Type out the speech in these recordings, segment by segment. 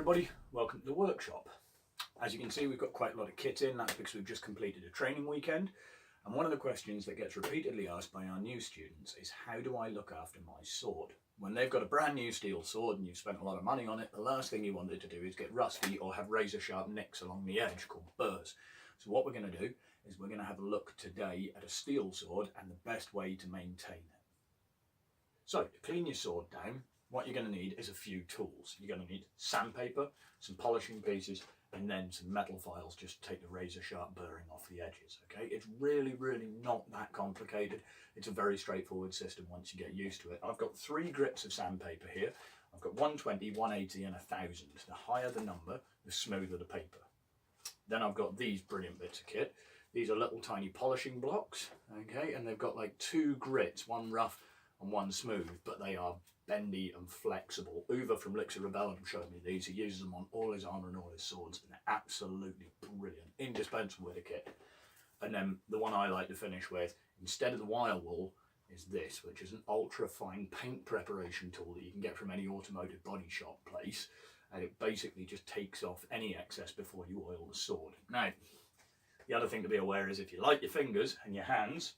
everybody, welcome to the workshop. As you can see, we've got quite a lot of kit in. That's because we've just completed a training weekend, and one of the questions that gets repeatedly asked by our new students is, how do I look after my sword? When they've got a brand new steel sword and you've spent a lot of money on it, the last thing you want it to do is get rusty or have razor sharp nicks along the edge called burrs. So what we're going to do is we're going to have a look today at a steel sword and the best way to maintain it. So to clean your sword down, what you're going to need is a few tools. You're going to need sandpaper, some polishing pieces, and then some metal files just to take the razor sharp burring off the edges. Okay, it's really not that complicated. It's a very straightforward system once you get used to it. I've got 3 grits of sandpaper here. I've got 120, 180 and 1000. The higher the number, the smoother the paper. Then I've got these brilliant bits of kit. These are little tiny polishing blocks, okay, and they've got like 2 grits, one rough and one smooth, but they are bendy and flexible. Uwe from Elixir Rebellion showed me these. He uses them on all his armour and all his swords, and they're absolutely brilliant, indispensable with a kit. And then the one I like to finish with, instead of the wire wool, is this, which is an ultra fine paint preparation tool that you can get from any automotive body shop place, and it basically just takes off any excess before you oil the sword. Now, the other thing to be aware is if you light your fingers and your hands,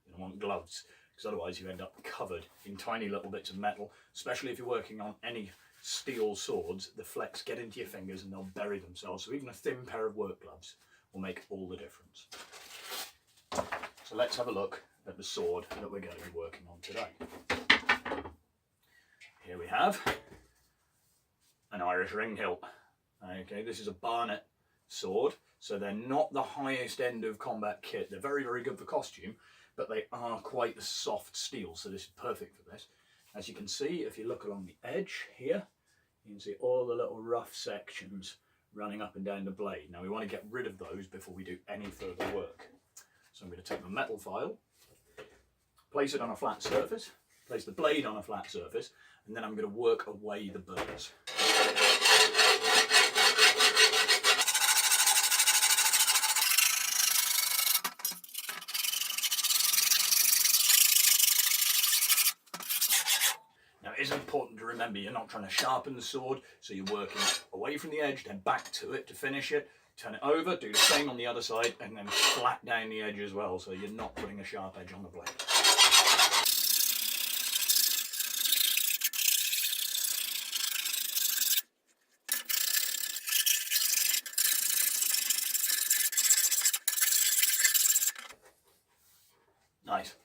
you don't want gloves, because otherwise you end up covered in tiny little bits of metal, especially if you're working on any steel swords. The flecks get into your fingers and they'll bury themselves, so even a thin pair of work gloves will make all the difference. So let's have a look at the sword that we're going to be working on today. Here we have an Irish ring hilt. Okay, this is a barnet sword, so they're not the highest end of combat kit. They're very good for costume, but they are quite the soft steel, so this is perfect for this. As you can see, if you look along the edge here, you can see all the little rough sections running up and down the blade. Now we want to get rid of those before we do any further work. So I'm going to take my metal file, place it on a flat surface, place the blade on a flat surface, and then I'm going to work away the burrs. Now it is important to remember you're not trying to sharpen the sword, so you're working away from the edge, then back to it to finish it, turn it over, do the same on the other side, and then flat down the edge as well, so you're not putting a sharp edge on the blade. Nice.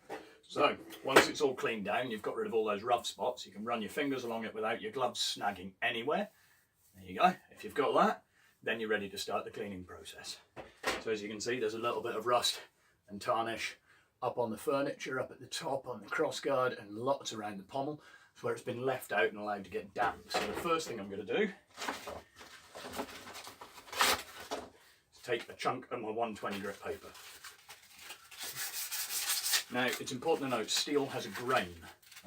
So, once it's all cleaned down, you've got rid of all those rough spots, you can run your fingers along it without your gloves snagging anywhere. There you go. If you've got that, then you're ready to start the cleaning process. So as you can see, there's a little bit of rust and tarnish up on the furniture, up at the top, on the crossguard, and lots around the pommel. It's where it's been left out and allowed to get damp. So the first thing I'm going to do is take a chunk of my 120 grit paper. Now, it's important to note, steel has a grain.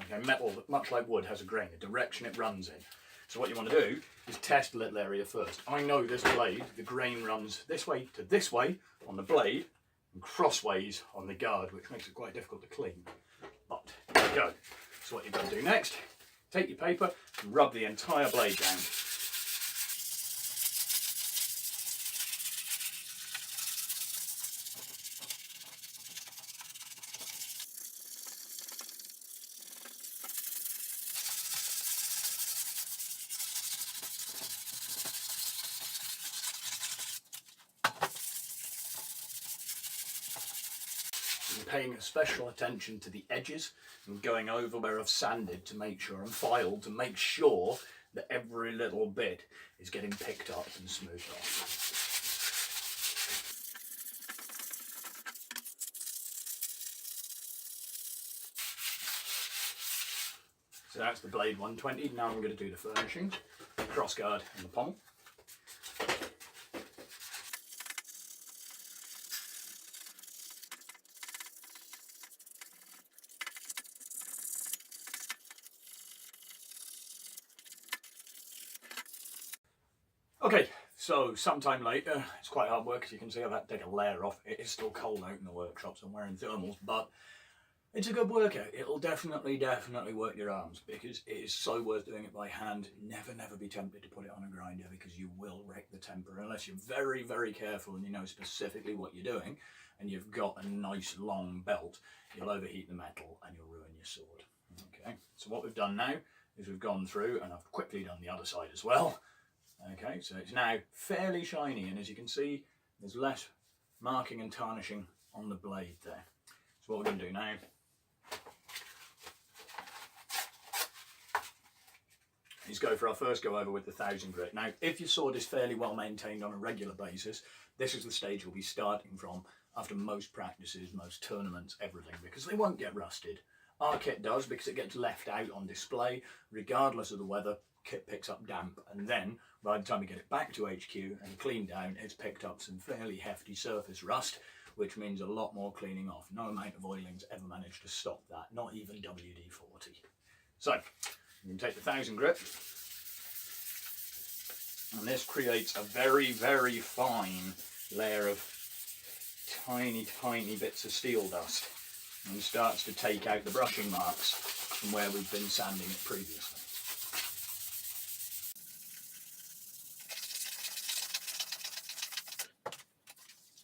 Okay, metal, much like wood, has a grain, a direction it runs in. So what you want to do is test a little area first. I know this blade, the grain runs this way to this way on the blade and crossways on the guard, which makes it quite difficult to clean. But there you go. So what you've got to do next, take your paper and rub the entire blade down. Paying special attention to the edges and going over where I've sanded to make sure and filed to make sure that every little bit is getting picked up and smoothed off. So that's the blade 120. Now I'm going to do the furnishings, the crossguard and the pommel. Okay, so sometime later, it's quite hard work, as you can see. I've had to take a layer off. It is still cold out in the workshop, so I'm wearing thermals, but It's a good workout. It'll definitely work your arms, because it is so worth doing it by hand. Never be tempted to put it on a grinder, because you will wreck the temper unless you're very careful and you know specifically what you're doing and you've got a nice long belt. You'll overheat the metal and you'll ruin your sword. Okay, so what we've done now is we've gone through, and I've quickly done the other side as well. Okay, so it's now fairly shiny, and as you can see, there's less marking and tarnishing on the blade there. So what we're going to do now is go for our first go over with the 1000 grit. Now, if your sword is fairly well maintained on a regular basis, this is the stage you'll be starting from after most practices, most tournaments, everything, because they won't get rusted. Our kit does, because it gets left out on display regardless of the weather. Kit picks up damp, and then by the time we get it back to HQ and cleaned down, it's picked up some fairly hefty surface rust, which means a lot more cleaning off. No amount of oiling's ever managed to stop that, not even WD-40. So you can take the 1000 grit, and this creates a very fine layer of tiny bits of steel dust, and starts to take out the brushing marks from where we've been sanding it previously.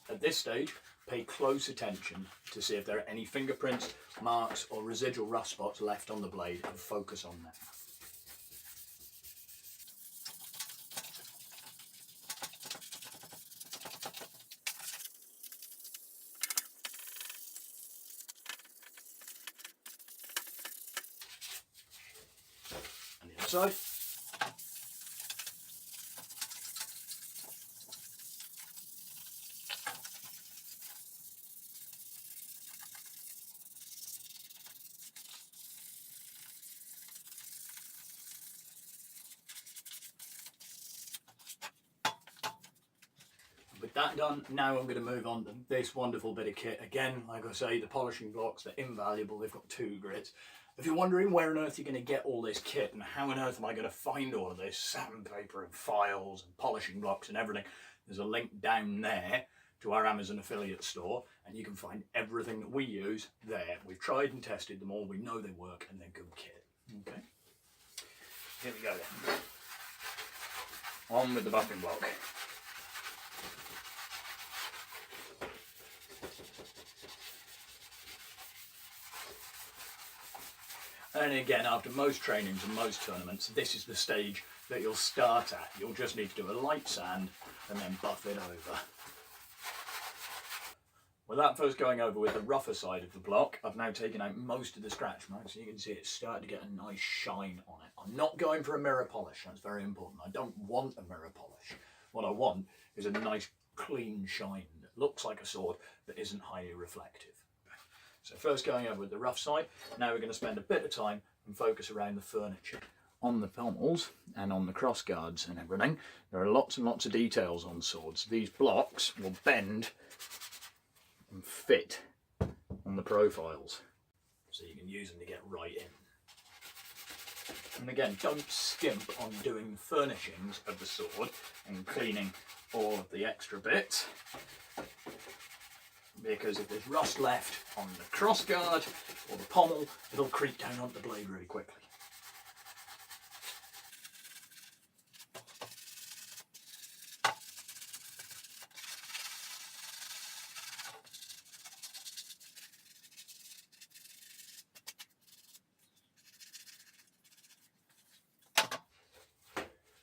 At this stage, pay close attention to see if there are any fingerprints, marks or residual rust spots left on the blade, and focus on them. And the other side. With that done, now I'm going to move on to this wonderful bit of kit. Again, like I say, the polishing blocks, they're invaluable. They've got 2 grits. If you're wondering where on earth you're going to get all this kit and how on earth am I going to find all of this sandpaper and files and polishing blocks and everything, there's a link down there to our Amazon affiliate store, and you can find everything that we use there. We've tried and tested them all. We know they work and they're good kit. Okay, here we go then. On with the buffing block. And again, after most trainings and most tournaments, this is the stage that you'll start at. You'll just need to do a light sand and then buff it over. With that first going over with the rougher side of the block, I've now taken out most of the scratch marks, so you can see it's starting to get a nice shine on it. I'm not going for a mirror polish, that's very important. I don't want a mirror polish. What I want is a nice clean shine that looks like a sword but isn't highly reflective. So first going over with the rough side, now we're going to spend a bit of time and focus around the furniture. On the pommels and on the cross guards and everything, there are lots and lots of details on swords. These blocks will bend and fit on the profiles, so you can use them to get right in. And again, don't skimp on doing the furnishings of the sword and cleaning all of the extra bits, because if there's rust left on the crossguard or the pommel, it'll creep down onto the blade really quickly.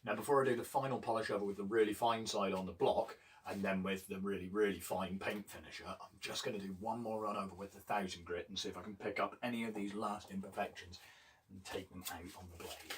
Now before I do the final polish over with the really fine side on the block, and then with the really fine paint finisher, I'm just going to do one more run over with the 1000 grit and see if I can pick up any of these last imperfections and take them out on the blade.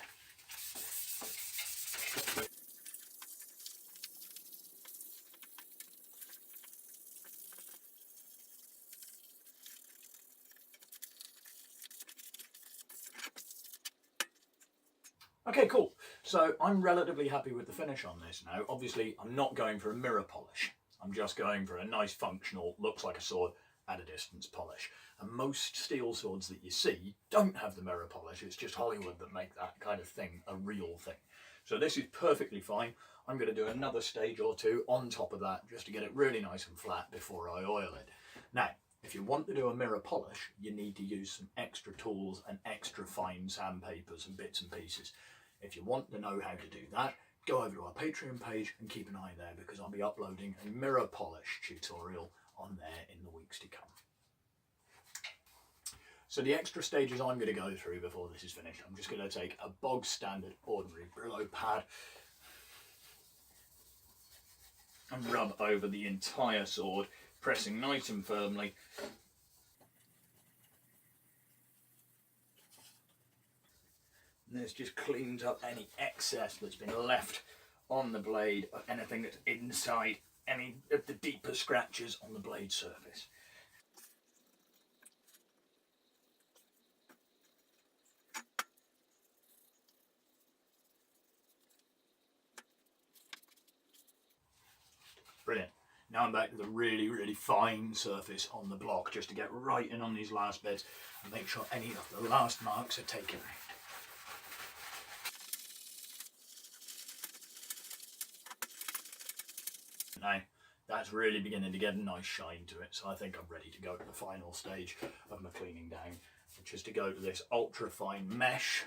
Okay, cool. So I'm relatively happy with the finish on this now. Obviously, I'm not going for a mirror polish. I'm just going for a nice functional, looks like a sword at a distance polish. And most steel swords that you see don't have the mirror polish. It's just Hollywood that make that kind of thing a real thing. So this is perfectly fine. I'm going to do another stage or two on top of that just to get it really nice and flat before I oil it. Now, if If you want to do a mirror polish, you need to use some extra tools and extra fine sandpapers and bits and pieces. If you want to know how to do that, go over to our Patreon page and keep an eye there, because I'll be uploading a mirror polish tutorial on there in the weeks to come. So the extra stages I'm going to go through before this is finished, I'm just going to take a bog standard ordinary Brillo pad and rub over the entire sword, pressing nice and firmly. And this just cleans up any excess that's been left on the blade, or anything that's inside any of the deeper scratches on the blade surface. Brilliant. Now I'm back to the really fine surface on the block, just to get right in on these last bits and make sure any of the last marks are taken out. Now that's really beginning to get a nice shine to it, so I think I'm ready to go to the final stage of my cleaning down, which is to go to this ultra fine mesh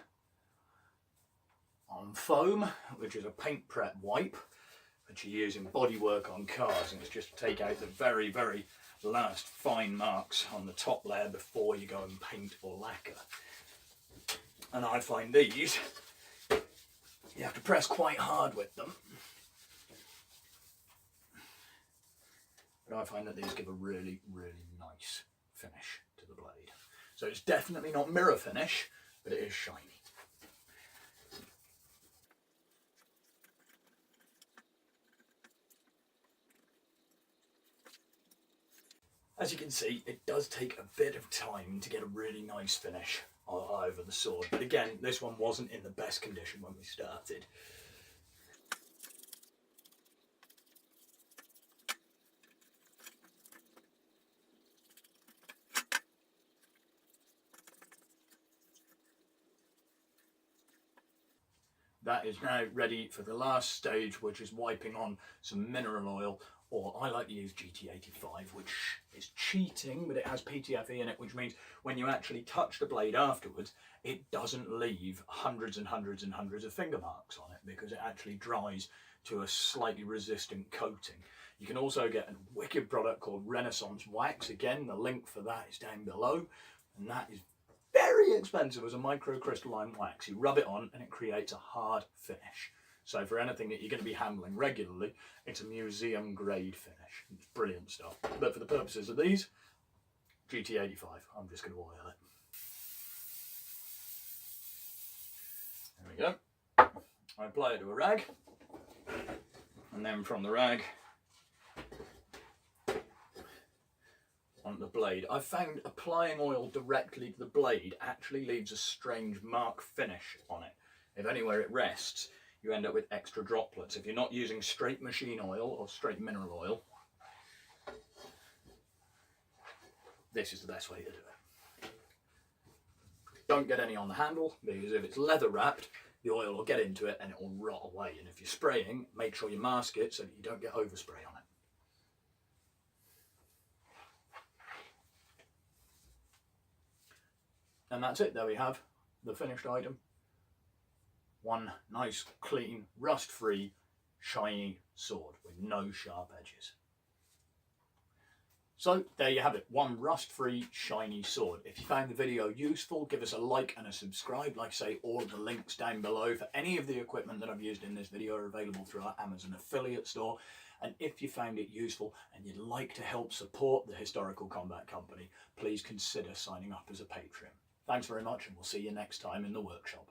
on foam, which is a paint prep wipe that you use in bodywork on cars, and it's just to take out the very last fine marks on the top layer before you go and paint or lacquer. And I find these, you have to press quite hard with them, but I find that these give a really nice finish to the blade. So it's definitely not mirror finish, but it is shiny. As you can see, it does take a bit of time to get a really nice finish over the sword, but again, this one wasn't in the best condition when we started. That is now ready for the last stage, which is wiping on some mineral oil, or I like to use GT85, which is cheating, but it has PTFE in it, which means when you actually touch the blade afterwards, it doesn't leave hundreds and hundreds of finger marks on it, because it actually dries to a slightly resistant coating. You can also get a wicked product called Renaissance Wax. Again, the link for that is down below, and that is very expensive as a microcrystalline wax. You rub it on and it creates a hard finish. So for anything that you're going to be handling regularly, it's a museum grade finish. It's brilliant stuff. But for the purposes of these, GT85, I'm just going to oil it. There we go. I apply it to a rag, and then from the rag on the blade. I've found applying oil directly to the blade actually leaves a strange mark finish on it. If anywhere it rests, you end up with extra droplets. If you're not using straight machine oil or straight mineral oil, this is the best way to do it. Don't get any on the handle, because if it's leather wrapped, the oil will get into it and it will rot away. And if you're spraying, make sure you mask it so that you don't get overspray on it. And that's it. There we have the finished item. One nice, clean, rust-free, shiny sword with no sharp edges. So there you have it, one rust-free, shiny sword. If you found the video useful, give us a like and a subscribe. Like I say, all of the links down below for any of the equipment that I've used in this video are available through our Amazon affiliate store. And if you found it useful and you'd like to help support the Historical Combat Company, please consider signing up as a Patreon. Thanks very much, and we'll see you next time in the workshop.